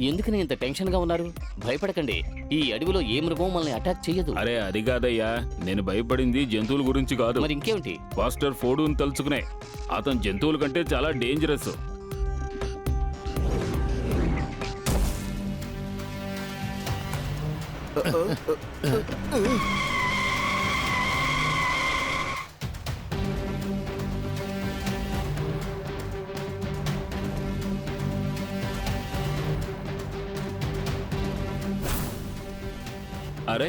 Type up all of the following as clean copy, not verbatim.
ఎందుకని ఇంత టెన్షన్ గా ఉన్నారు? భయపడకండి, ఈ అడవిలో ఏ మృగం మనల్ని అటాక్ చేయదు. అరే అది కాదయ్యా, నేను భయపడింది జంతువుల గురించి కాదు. మరి ఇంకేమిటి? పాస్టర్ ఫోర్డుని తలుచుకునే. అతను జంతువుల కంటే చాలా డేంజరస్. అరే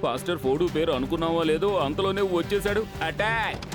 పాస్టర్ ఫోర్డు పేరు అనుకున్నావా లేదో అంతలోనే వచ్చేసాడు. అటాక్!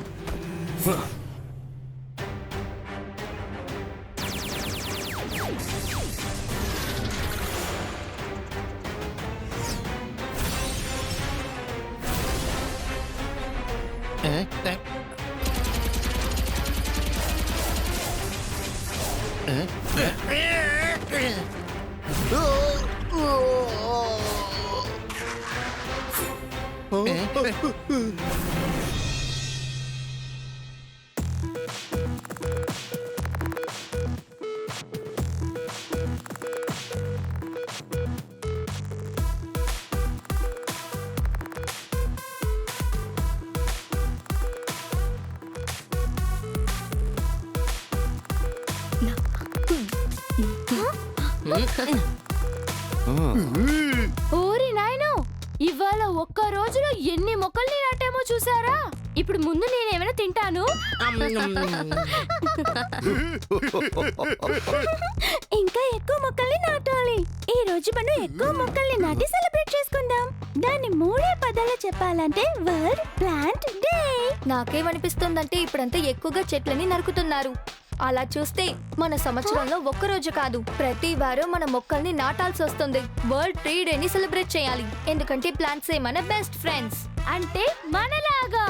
ఓరి నాయనో, ఇవాళ ఒక్క రోజులో ఎన్ని మొక్కల్ని నాటామో చూసారా? ఇప్పుడు ముందు నేనేమైనా తింటాను. ఇంకా ఎక్కువ మొక్కల్ని నాటాలి. ఈ రోజు మనం ఎక్కువ మొక్కల్ని నాటి సెలబ్రేట్ చేసుకుందాం. దాన్ని మూడే పదాలు చెప్పాలంటే వరల్డ్ ప్లాంట్ డే. నాకేమనిపిస్తుందంటే ఇప్పుడంతా ఎక్కువగా చెట్లని నరుకుతున్నారు. అలా చూస్తే మన సంవత్సరంలో ఒక్క రోజు కాదు, ప్రతి వారం మన మొక్కల్ని నాటాల్సి వస్తుంది. వరల్డ్ ట్రీ డేని సెలబ్రేట్ చేయాలి, ఎందుకంటే ప్లాంట్స్ మన బెస్ట్ ఫ్రెండ్స్. అంటే మనలాగా.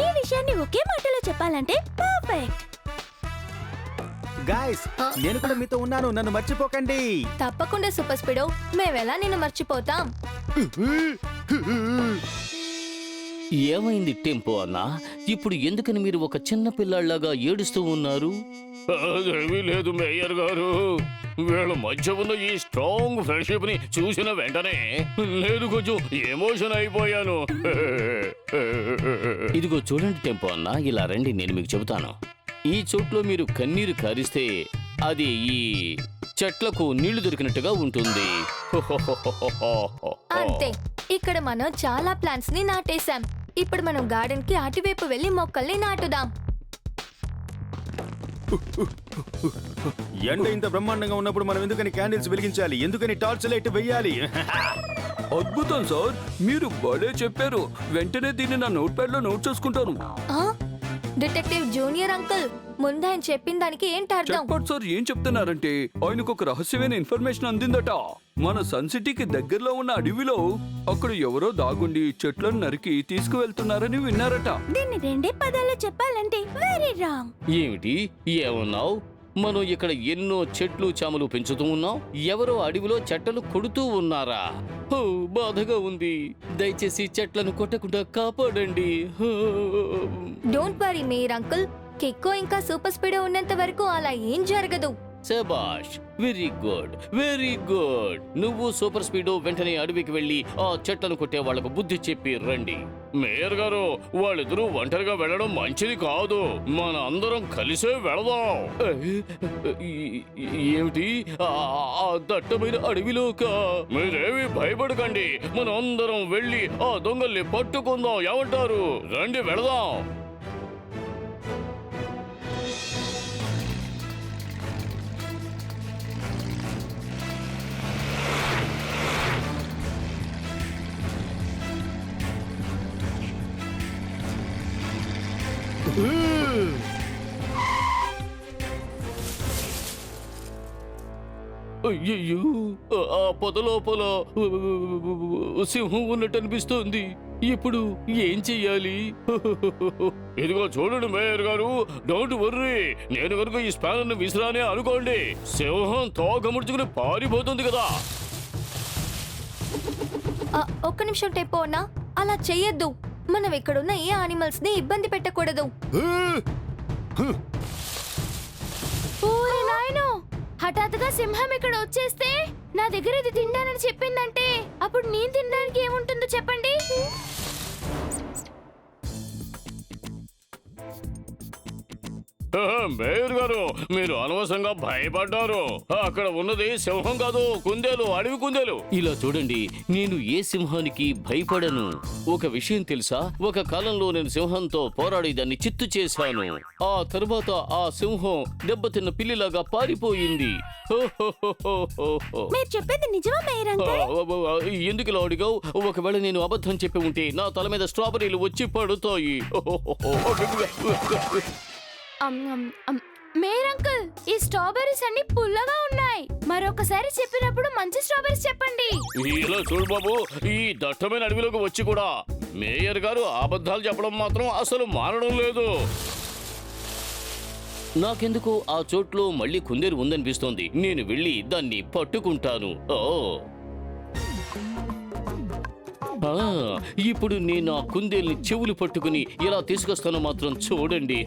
ఈ విషయాన్ని ఒకే మాటలో చెప్పాలంటే పర్ఫెక్ట్. గాయ్స్, నేను కూడా మీతో ఉన్నాను, నన్ను మర్చిపోకండి. తప్పకుండా సూపర్ స్పీడో, మేమెలా నిన్ను మర్చిపోతాం? ఏమైంది టెంపో అన్నా? ఇప్పుడు ఎందుకని మీరు ఒక చిన్న పిల్లాళ్లాగా ఏడుస్తూ ఉన్నారు? అదేమీ లేదు మేయర్ గారు, వీళ్ళ మధ్య ఉన్న ఈ స్ట్రాంగ్ ఫ్రెండ్షిప్ ని చూసిన వెంటనే నేను కొంచెం ఎమోషన్ అయిపోయాను. ఇదిగో చూడండి టెంపో అన్నా, ఇలా రండి, నేను మీకు చెబుతాను. ఈ చోట్లో మీరు కన్నీరు కారిస్తే అది ఈ చెట్లకు నీళ్లు దొరికినట్టుగా ఉంటుంది. అంతే, ఇక్కడ మనం చాలా ప్లాంట్స్ ని నాటేశాం. ఇప్పుడు మనం గార్డెన్ కి అటువైపు వెళ్లి మొక్కల్ని నాటుదాం. ఎండ ఇంత బ్రహ్మాండంగా ఉన్నప్పుడు మనం ఎందుకని క్యాండిల్స్ వెలిగించాలి? ఎందుకని టార్చ్ లైట్ వెయ్యాలి? అద్భుతం సార్, మీరు భలే చెప్పారు. వెంటనే దీన్ని నా నోట్ ప్యాడ్ లో నోట్ చేసుకుంటాను. ఆ? డిటెక్టివ్ జూనియర్ అంకుల్, ముందు ఆయన చెప్పిన దానికి ఏంటి అర్థం? చెప్పండి సార్, ఏం చెప్తున్నారంటే ఆయనకు ఒక రహస్యమైన ఇన్ఫర్మేషన్ అందిందట. మన సన్ సిటీకి దగ్గరలో ఉన్న అడవిలో అక్కడ ఎవరో దాగుండి చెట్లను నరికి తీసుకువెళ్తున్నారని విన్నారట. దీన్ని రెండే పదాలు చెప్పాలంటే వెరీ రాంగ్. ఏమిటి ఏమన్నావు? మనం ఇక్కడ ఎన్నో చెట్లు చామలు పెంచుతూ ఉన్నాం, ఎవరో అడవిలో చెట్టలు కొడుతూ ఉన్నారా? హో, బాధగా ఉంది. దయచేసి చెట్లను కొట్టకుండా కాపాడండి. డోంట్ వరీ మేయర్ అంకుల్, కిక్కో ఇంకా సూపర్ స్పీడో ఉన్నంత వరకు అలా ఏం జరగదు. శబాష్, వెరీ గుడ్, వెరీ గుడ్. నువ్వు సూపర్ స్పీడో వెంటనే అడవికి వెళ్ళి ఆ చెట్లను కొట్టే వాళ్లకు బుద్ధి చెప్పి రండి. మేయర్ గారు, వాళ్ళిద్దరూ ఒంటరిగా వెళ్ళడం మంచిది కాదు, మన అందరం కలిసే వెళదాం. ఏమిటి? ఆ దట్టమైన అడవిలోక? మీరేమి భయపడకండి, మనం అందరం వెళ్ళి ఆ దొంగల్ని పట్టుకుందాం. ఏమంటారు? రండి వెళదాం. అయ్యయ్యో, ఆ పొద లోపల సింహం ఉన్నట్టు అనిపిస్తోంది. ఇప్పుడు ఏం చెయ్యాలి? ఇదిగో చూడండి మేయర్ గారు, డోంట్ వర్రీ. నేను కనుక ఈ స్పానర్ ని విసిరానే అనుకోండి, సింహం తోక ముడుచుకుని పారిపోతుంది కదా. ఒక్క నిమిషం టెంపో అన్నా, అలా చెయ్యొద్దు. మనం ఇక్కడున్న ఏ యానిమల్స్ ని ఇబ్బంది పెట్టకూడదు. ఓరి నాయనో, హఠాత్తుగా సింహం ఇక్కడ వచ్చేస్తే నా దగ్గర ఇది తింటానని చెప్పిందంటే అప్పుడు నేను తినడానికి ఏముంటుందో చెప్పండి. మేయర్ గారు, మీరు అనవసరంగా భయపడ్డారు. అక్కడ ఉన్నది సింహం కాదు, కుందేలు, అడవి కుందేలు. ఇలా చూడండి, నేను ఏ సింహానికి భయపడను. ఒక విషయం తెలుసా, ఒక కాలంలో నేను సింహంతో పోరాడి దాన్ని చిత్తు చేశాను. ఆ తరువాత ఆ సింహం దెబ్బతిన్న పిల్లిలాగా పారిపోయింది. మీరు చెప్పేది నిజమా మేయర్ అంకుల్? ఎందుకు ఇలా అడిగావు? ఒకవేళ నేను అబద్ధం చెప్పి ఉంటే నా తల మీద స్ట్రాబెర్రీలు వచ్చి పడుతాయి. మేయర్ అంకుల్, ఈ స్ట్రాబెర్రీస్ అన్ని పుల్లగా ఉన్నాయి. మరొకసారి చెప్పినప్పుడు మంచి స్ట్రాబెర్రీస్ చెప్పండి. ఇలా చూడు బాబు, ఈ దట్టమైన అడవిలోకి వచ్చి కూడా మేయర్ గారు అబద్ధాలు చెప్పడం మాత్రం అసలు మానడం లేదు. నాకెందుకు ఆ చోట్లో మళ్ళీ కుందేలు ఉందనిపిస్తోంది. నేను వెళ్ళి దాన్ని పట్టుకుంటాను. ఇప్పుడు నేను ఆ కుందేల్ని చెవులు పట్టుకుని ఎలా తీసుకొస్తానో మాత్రం చూడండి.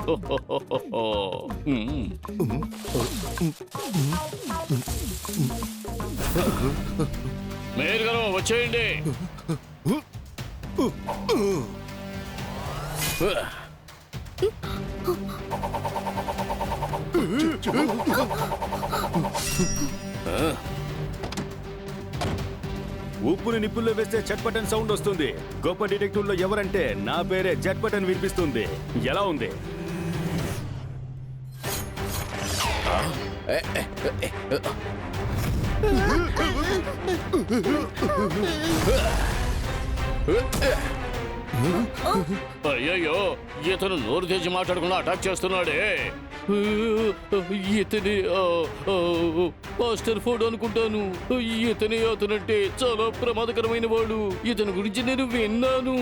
మేయర్ గారు వచ్చేయండి. ఉప్పుని నిప్పుల్లో వేస్తే జట్ బటన్ సౌండ్ వస్తుంది. గొప్ప డిటెక్టివ్ లో ఎవరంటే నా పేరే జట్ బటన్ వినిపిస్తుంది. ఎలా ఉంది? అయ్యయ్యో, ఇతను నోరు తెచ్చి మాట్లాడకుండా అటాక్ చేస్తున్నాడే. ఇతని పాస్టర్ ఫోర్డ్ అనుకుంటాను. ఇతని అతనంటే చాలా ప్రమాదకరమైన వాడు. ఇతని గురించి నేను విన్నాను.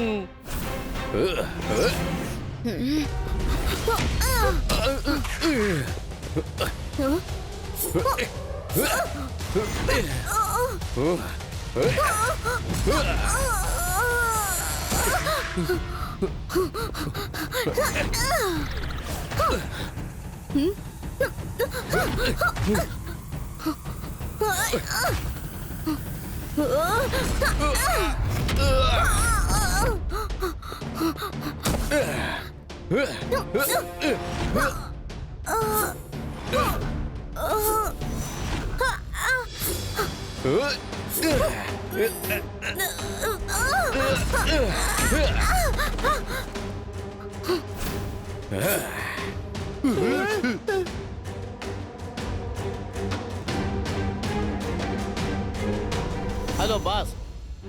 హలో బాస్,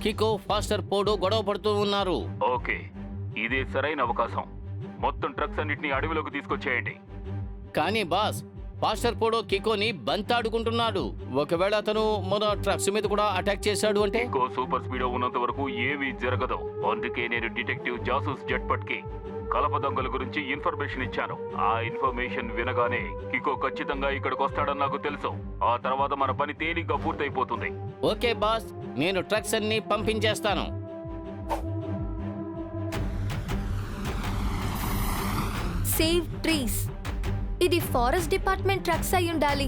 కికో ఫాస్టర్ పోడో గొడవ పడుతూ ఉన్నారు. ఓకే, ఇదే సరైన అవకాశం. మొత్తం ట్రక్స్ అన్నిటిని అడవిలోకి తీసుకొచ్చేయండి. కానీ బాస్, ఫాస్టర్ పోడో కికోని బంతాడుకుంటున్నాడు. ఒకవేళ అతను మన ట్రక్స్ మీద కూడా అటాక్ చేశాడు అంటే? ఇంకో సూపర్ స్పీడో ఉన్నంత వరకు ఏమీ జరగదు. అందుకే నేను డిటెక్టివ్ జాసూస్ జట్పట్ కి కలప దొంగల గురించి ఇన్ఫర్మేషన్ ఇచ్చాను. ఆ ఇన్ఫర్మేషన్ వినగానే కికో ఖచ్చితంగా ఇక్కడికి వస్తాడని నాకు తెలుసు. ఆ తర్వాత మన పని తేలిగ్గా పూర్తయిపోతుంది. ఓకే బాస్, నేను ట్రక్స్ అన్ని పంపించేస్తాను. Save trees. ఇది ఫారెస్ట్ డిపార్ట్మెంట్ ట్రక్స్ అయి ఉండాలి.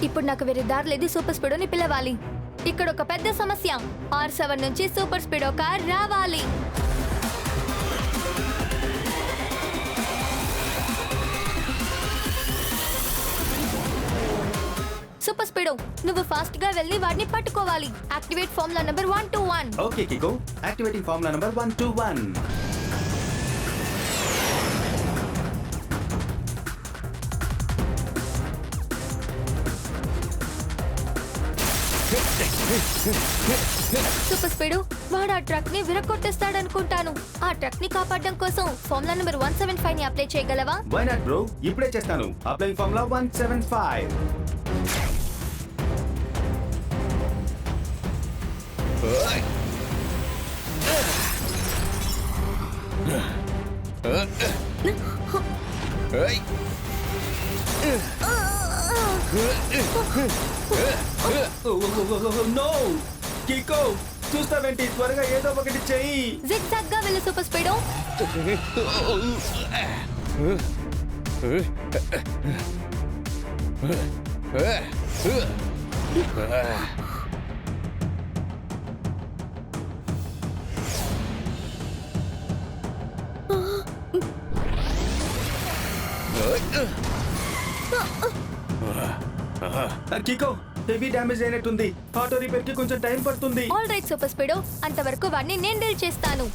ఇప్పుడు నాకు వేరే దారి లేదు. సూపర్ స్పీడోని పిలవాలి. ఇక్కడ ఒక పెద్ద సమస్య. R7 నుంచి సూపర్ స్పీడో కార్ రావాలి. సూపర్ స్పీడో, నువ్వు ఫాస్ట్ గా వెళ్ళి వాడిని పట్టుకోవాలి. Activate formula number 121. Okay Kicko, activating formula number 121. Super speed, వాడు ఆ ట్రక్ ని విరగొట్టేస్తాడనుకుంటాను. ఆ ట్రక్ ని కాపాడడం కోసం ఫార్ములా నంబర్ 175 ని అప్లై చేయగలవా? వై నాట్ బ్రో, ఇప్పుడే చేస్తాను. Applying formula 175. నో కికో, చూస్తావేంటి? త్వరగా ఏదో ఒకటి చెయ్యి. జిగ్జాగ్ గా వెళ్ళు సూపర్ స్పీడో. కికో హెవీ డ్యామేజ్ అయినట్టుంది. ఆటో రిపేర్ కి కొంచెం టైం పడుతుంది. ఆల్ రైట్ సూపర్ స్పీడో, అంతవరకు వాడిని నేను డీల్ చేస్తాను.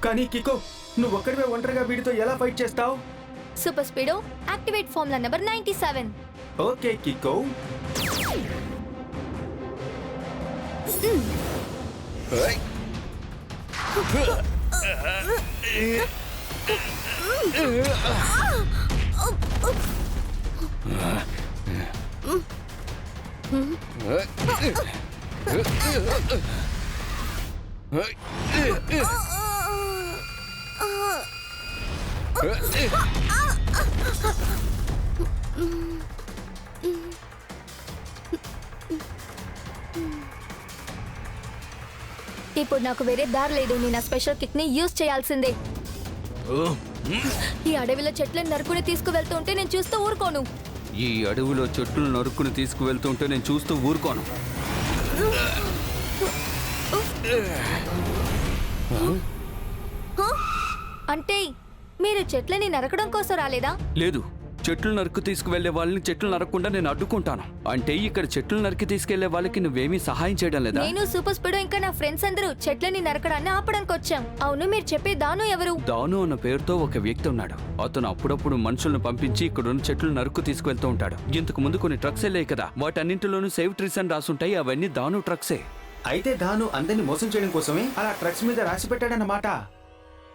కానీ కికో, నువ్వు ఒక్కడివే ఒంటరిగా వీడితో ఎలా ఫైట్ చేస్తావు? Super Speedo, activate formula number 97. Okay Kicko. ఇప్పుడు నాకు వేరే దారి లేదు. నేను ఆ స్పెషల్ కిక్ ని యూజ్ చేయాల్సిందే. ఈ అడవిలో చెట్లను నరుకుని తీసుకువెళ్తుంటే నేను చూస్తూ ఊరుకోను. ఈ అడవిలో చెట్లు నరుక్కుని తీసుకువెళ్తుంటే నేను చూస్తూ ఊరుకోను. అంటే మీరు చెట్లని నరకడం కోసం రాలేదా? లేదు, చెట్లు నరుకు తీసుకువెళ్లే వాళ్ళని చెట్లు నరకకుండా నేను అడ్డుకుంటాను. అంటే ఇక్కడ చెట్లు నరికి తీసుకెళ్లే వాళ్ళకి నువ్వేమీ సహాయం చేయడం లేదా? నేను సూపర్ స్పీడో ఇంకా నా ఫ్రెండ్స్ అందరూ చెట్లని నరకడాన్ని ఆపడానికి వచ్చాం. అవును, మీరు చెప్పే దాను ఎవరు? దాను అన్న పేరుతో ఒక వ్యక్తి ఉన్నాడు. అతను అప్పుడప్పుడు మనుషులను పంపించి ఇక్కడున్న చెట్లు నరుకు తీసుకువెళ్తూ ఉంటాడు. ఇంతకు ముందు కొన్ని ట్రక్స్ వెళ్ళాయి కదా, వాటన్నింటిలోనూ సేవ్ ట్రీస్ అని రాసుంటాయి. అవన్నీ దాను ట్రక్సే. అయితే దాను అందరిని మోసం చేయడం కోసమే అలా ట్రక్స్ మీద రాసి పెట్టాడన్నమాట.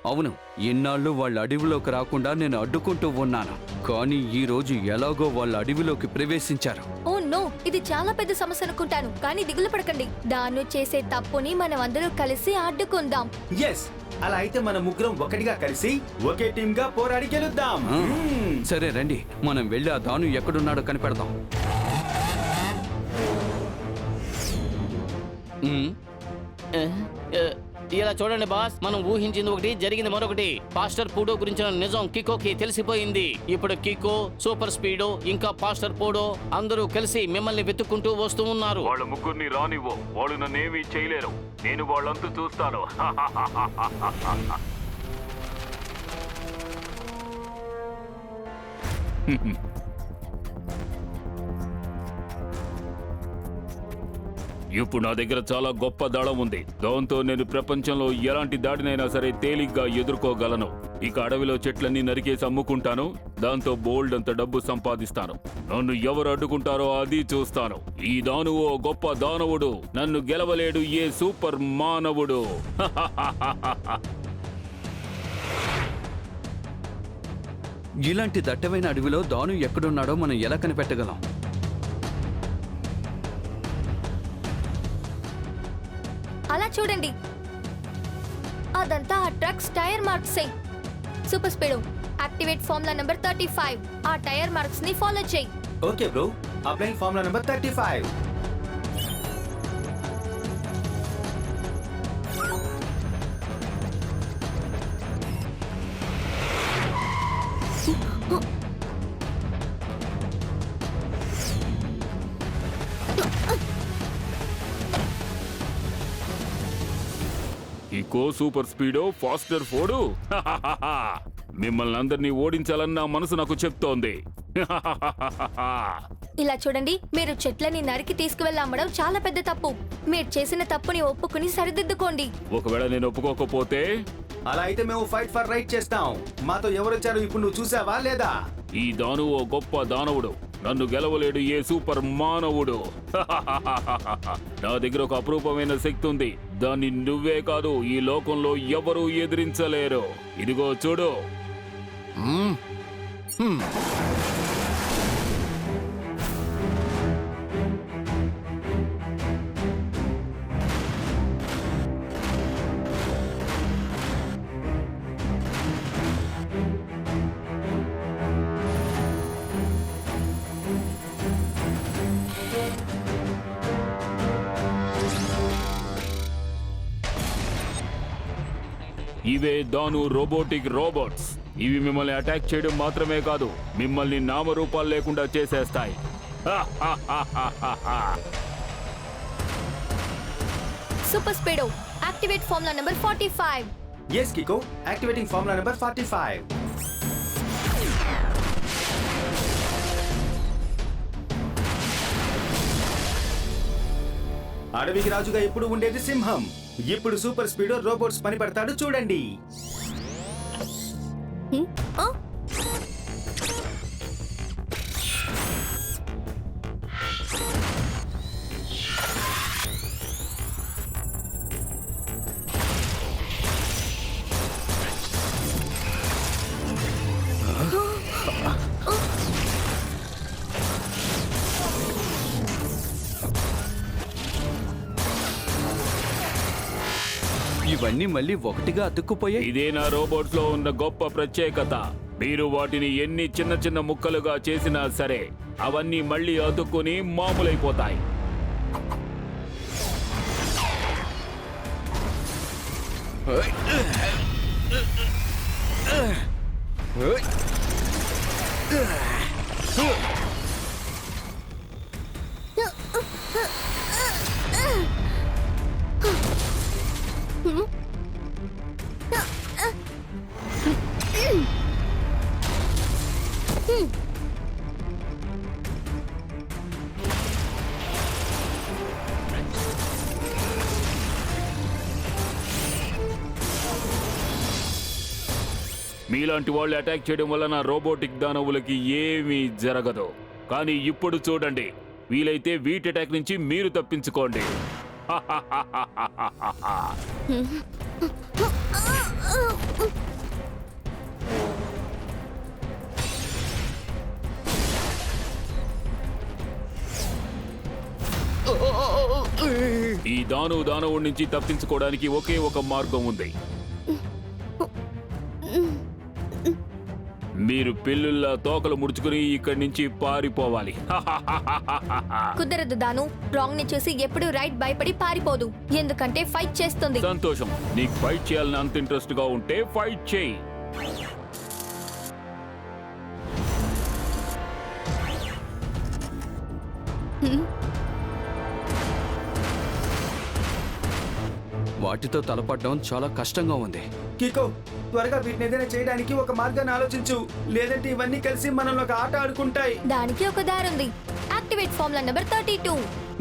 అవును, ఇన్నాళ్ళు వాళ్ళ అడవిలోకి రాకుండా నేను అడ్డుకుంటూ ఉన్నాను. కానీ ఈ రోజు ఎలాగో వాళ్ళ అడవిలోకి ప్రవేశించారు. ఓ నో, ఇది చాలా పెద్ద సమస్య అనుకుంటాను. కానీ దిగులు పడకండి, దాను చేసే తప్పుని మనం అందరూ కలిసి అడ్డుకుందాం. ఎస్, అలా అయితే మన ముగ్గురం ఒకటిగా కలిసి ఒకే టీమ్ గా పోరాడి గెలుద్దాం. సరే రండి, మనం వెళ్ళి ఆ దాను ఎక్కడున్నాడో కనిపెడదాం. ఇలా చూడండి బాస్, మనం ఊహించింది ఒకటి, జరిగింది మరొకటి. పాస్టర్ పూడో గురించిన నిజం కికోకి తెలిసిపోయింది. ఇప్పుడు కికో, సూపర్ స్పీడో ఇంకా పాస్టర్ పూడో అందరూ కలిసి మిమ్మల్ని వెతుక్కుంటూ వస్తూ ఉన్నారు. వాళ్ళ ముగ్గురిని రానివ్వు, వాళ్ళు నన్నేమీ చేయలేరు. నేను వాళ్ళంతా చూస్తాను. ఇప్పుడు నా దగ్గర చాలా గొప్ప దళం ఉంది. దాంతో నేను ప్రపంచంలో ఎలాంటి దాడినైనా సరే తేలిగ్గా ఎదుర్కోగలను. ఇక అడవిలో చెట్లన్నీ నరికేసి అమ్ముకుంటాను. దాంతో బోల్డ్ అంత డబ్బు సంపాదిస్తాను. నన్ను ఎవరు అడ్డుకుంటారో అది చూస్తాను. ఈ దాను ఓ గొప్ప దానవుడు. నన్ను గెలవలేడు ఏ సూపర్ మానవుడు. ఇలాంటి దట్టమైన అడవిలో దాను ఎక్కడున్నాడో మనం ఎలా కనిపెట్టగలం? అలా చూడండి, అదంతా ఆ ట్రక్స్ టైర్ మార్క్సే. Super Speedo, activate formula number 35. ఆ టైర్ మార్క్స్ ని ఫాలో చేయి. Okay bro, applying formula number 35. Kicko, Super Speedo, faster ఫోడు, మిమ్మల్ని అందరినీ ఓడించాలని నా మనసు నాకు చెప్తోంది. ఇలా చూడండి, మీరు చెట్లని నరికి తీసుకువెళ్ళి అమ్మడం చాలా పెద్ద తప్పు. మీరు చేసిన తప్పుని ఒప్పుకుని సరిదిద్దుకోండి. ఒకవేళ నేను ఒప్పుకోకపోతే? అలా అయితే మేము ఫైట్ ఫర్ రైట్ చేస్తాం. మాతో ఎవరొచ్చారు ఇప్పుడు నువ్వు చూసావా లేదా? ఈ దాను ఓ గొప్ప దానవుడు. నన్ను గెలవలేడు ఏ సూపర్ మానవుడు. నా దగ్గర ఒక అపురూపమైన శక్తి ఉంది. దాన్ని నువ్వే కాదు, ఈ లోకంలో ఎవరూ ఎదిరించలేరు. ఇదిగో చూడు. ఇవే దాను రోబోటిక్ రోబోట్స్. ఇవి మిమ్మల్ని అటాక్ చేయడం మాత్రమే కాదు, మిమ్మల్ని నామరూపాలు లేకుండా చేసేస్తాయి. Super Speedo activate formula number 45. Yes, Kiko. Activating formula number 45. అడవికి రాజుగా ఎప్పుడు ఉండేది సింహం. ఇప్పుడు సూపర్ స్పీడో రోబోట్స్ పని పడతాడు చూడండి. ఇవన్నీ మళ్ళీ ఒకటిగా అతుక్కుపోయాయి. ఇదే నా రోబోట్స్ లో ఉన్న గొప్ప ప్రత్యేకత. మీరు వాటిని ఎన్ని చిన్న చిన్న ముక్కలుగా చేసినా సరే అవన్నీ మళ్ళీ అతుక్కుని మామూలైపోతాయి. మీలాంటి వాళ్ళు అటాక్ చేయడం వల్ల నా రోబోటిక్ దానవులకి ఏమీ జరగదు. కానీ ఇప్పుడు చూడండి, వీలైతే వీటి అటాక్ నుంచి మీరు తప్పించుకోండి. ఈ దానవుడి నుంచి తప్పించుకోవడానికి ఒకే ఒక మార్గం ఉంది. మీరు పిల్లుల్లా తోకలు ముడుచుకుని ఇక్కడి నుంచి పారిపోవాలి. కుదరదు దాను. రాంగ్ ని చూసి ఎప్పుడు రైట్ భయపడి పారిపోదు, ఎందుకంటే ఫైట్ చేస్తుంది. సంతోషం. నీకు ఫైట్ చేయాలని అంత ఇంట్రెస్ట్ గా ఉంటే ఫైట్ చేయి. వాటితో తలపడడం చాలా కష్టంగా ఉంది. కికో, త్వరగా వీటిని ఏదైనా చేయడానికి ఒక మార్గాన్ని ఆలోచించు, లేదంటే ఇవన్నీ కలిసి మనల్ని ఒక ఆట ఆడుకుంటాయి. దానికి ఒక దారి ఉంది. Activate formula number 32.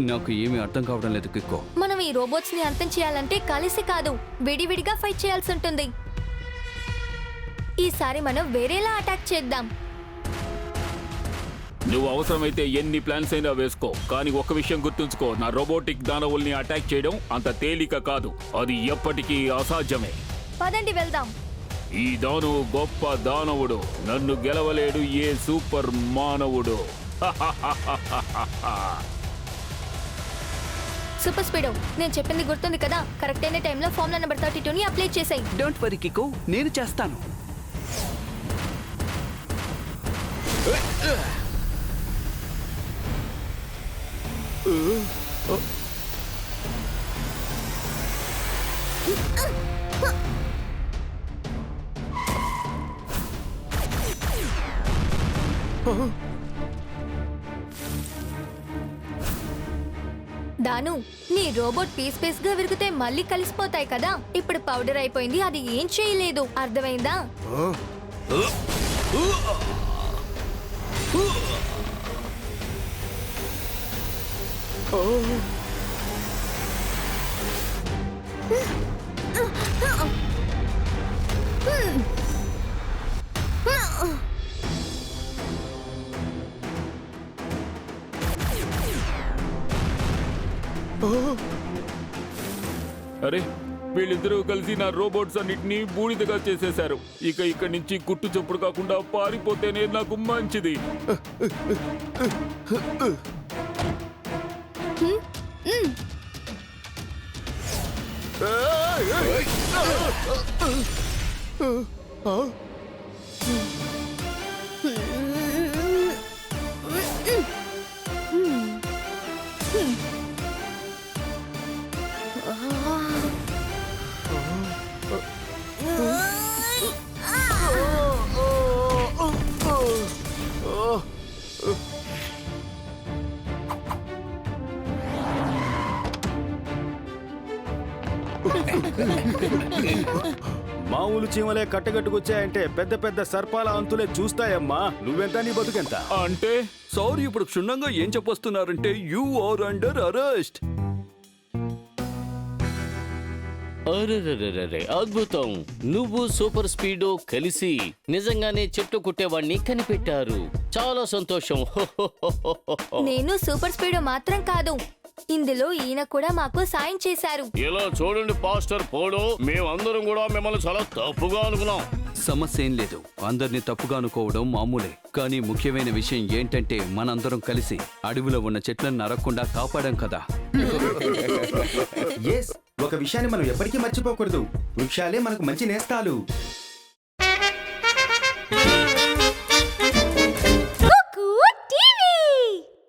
నాకు ఏమీ అర్థం కావడం లేదు కిక్కో. మనం ఈ రోబోట్స్ ని అంతం చేయాలంటే కలిసి కాదు, విడివిడిగా ఫైట్ చేయాల్సి ఉంటుంది. ఈసారి మనం వేరేలా అటాక్ చేద్దాం. నువ్వు అవసరమైతే ఎన్ని ప్లాన్స్ అయినా వేసుకో, కానీ ఒక విషయం గుర్తుంచుకో, నా రోబోటిక్ దానవుల్ని అటాక్ చేయడం అంత తేలిక కాదు. అది ఎప్పటికీ అసాధ్యమే. పదండి వెళ్దాం. ఈ దానవు గొప్ప దానవుడు, నన్ను గెలవలేడు ఏ సూపర్ మానవుడు. సూపర్ స్పీడో, నేను చెప్పింది గుర్తుంది కదా? కరెక్ట్ అయిన టైంలో ఫార్ములా నెంబర్ 32 ని అప్లై చేసాయి. డోంట్ వరీ కిక్కో, నేను చేస్తాను. దాను, నీ రోబోట్ పీస్ పీస్ గా విరిగితే మళ్ళీ కలిసిపోతాయి కదా. ఇప్పుడు పౌడర్ అయిపోయింది, అది ఏం చేయలేదు. అర్థమైందా? అరే, వీళ్ళిద్దరూ కలిసి నా రోబోట్స్ అన్నిటినీ బూడిదగా చేసేశారు. ఇక ఇక్కడి నుంచి గుట్టు చప్పుడు కాకుండా పారిపోతేనే నాకు మంచిది. మామూలు చీమలే కట్టగట్టుకొచ్చాయంటే పెద్ద పెద్ద సర్పాల అంతులే చూస్తాయమ్మా. నువ్వెంత నీ బతుకెంత? అంటే సార్ ఇప్పుడు క్షుణ్ణంగా ఏం చెప్పొస్తున్నారంటే యు ఆర్ అండర్ అరెస్ట్. అరెరెరెరెరె, అద్భుతం. నువ్వు సూపర్ స్పీడో కలిసి నిజంగానే చెట్లు కుట్టేవాణ్ణి కనిపెట్టారు. చాలా సంతోషం. నేను సూపర్ స్పీడ్ మాత్రం కాదు, ఇందులో ఈయన కూడా మాకు సాయం చేశారు. ఇలా చూడండి పాస్టర్ పోడో, మేమందరం కూడా మిమ్మల్ని చాలా తప్పుగా అనుకున్నాం. సమస్య ఏం లేదు, అందరినీ తప్పుగా అనుకోవడం మామూలే. కానీ ముఖ్యమైన విషయం ఏంటంటే మనందరం కలిసి అడవిలో ఉన్న చెట్లను నరక్కుండా కాపాడాం కదా. ఎస్, ఒక విషయాన్ని మనం ఎప్పటికీ మర్చిపోకూడదు. వృక్షాలే మనకు మంచి నేస్తాలు.